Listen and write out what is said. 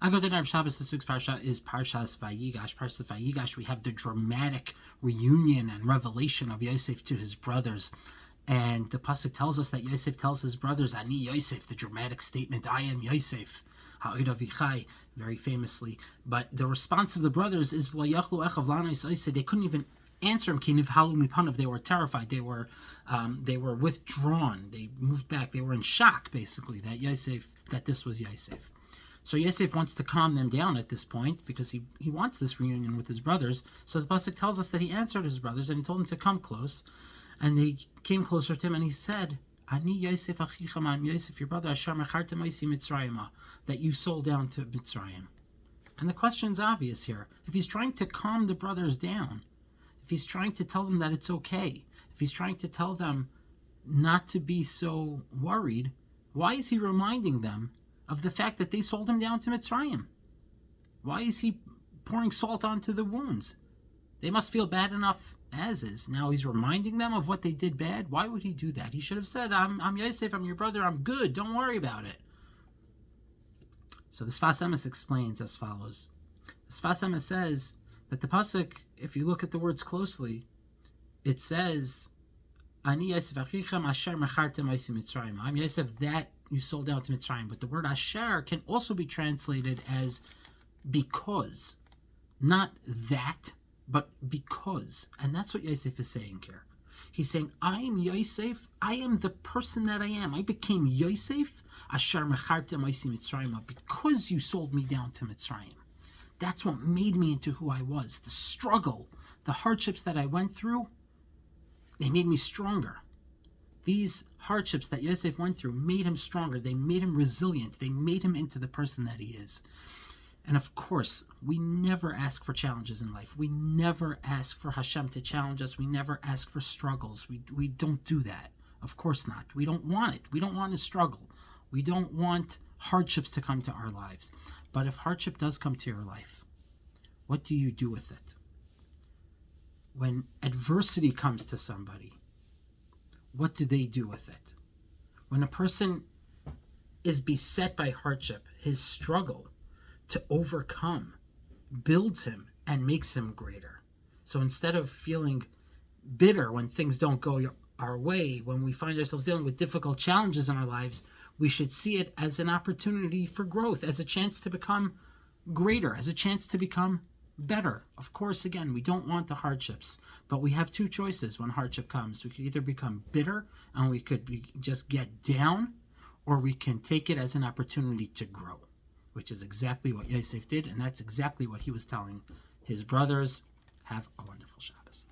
I go to Rav Shabbos. This week's parsha is Parshas Vayigash. Parshas Vayigash, we have the dramatic reunion and revelation of Yosef to his brothers. And the pasuk tells us that Yosef tells his brothers, Ani Yosef, the dramatic statement, I am Yosef, Ha'od Avichai, very famously. But the response of the brothers is, they couldn't even answer him. They were terrified. They were withdrawn. They moved back. They were in shock, basically, that this was Yosef. So Yosef wants to calm them down at this point because he wants this reunion with his brothers. So the pasuk tells us that he answered his brothers and he told them to come close. And they came closer to him and he said, Ani Yosef achicha, I'm Yosef, your brother, asher mechartem oisi Mitzrayim, that you sold down to Mitzrayim. And the question's obvious here. If he's trying to calm the brothers down, if he's trying to tell them that it's okay, if he's trying to tell them not to be so worried, why is he reminding them of the fact that they sold him down to Mitzrayim? Why is he pouring salt onto the wounds? They must feel bad enough as is. Now he's reminding them of what they did bad. Why would he do that? He should have said, I'm Yosef, I'm your brother, I'm good, don't worry about it. So the Sfas Emes explains as follows. The Sfas Emes says that the pasuk, if you look at the words closely, it says, Ani Yosef achichem asher mechartem oisi Mitzrayim. I'm Yosef, that you sold down to Mitzrayim. But the word asher can also be translated as because. Not that, but because. And that's what Yosef is saying here. He's saying, I am Yosef. I am the person that I am. I became Yosef, asher mechartem oisi Mitzrayim, because you sold me down to Mitzrayim. That's what made me into who I was. The struggle, the hardships that I went through, they made me stronger. These hardships that Yosef went through made him stronger. They made him resilient. They made him into the person that he is. And of course, we never ask for challenges in life. We never ask for Hashem to challenge us. We never ask for struggles. We don't do that. Of course not. We don't want it. We don't want to struggle. We don't want hardships to come to our lives. But if hardship does come to your life, what do you do with it? When adversity comes to somebody, what do they do with it? When a person is beset by hardship, his struggle to overcome builds him and makes him greater. So instead of feeling bitter when things don't go our way, when we find ourselves dealing with difficult challenges in our lives, we should see it as an opportunity for growth, as a chance to become greater, as a chance to become better. Of course, again, we don't want the hardships, but we have two choices when hardship comes. We could either become bitter and we could just get down, or we can take it as an opportunity to grow, which is exactly what Yosef did, and that's exactly what he was telling his brothers. Have a wonderful Shabbos.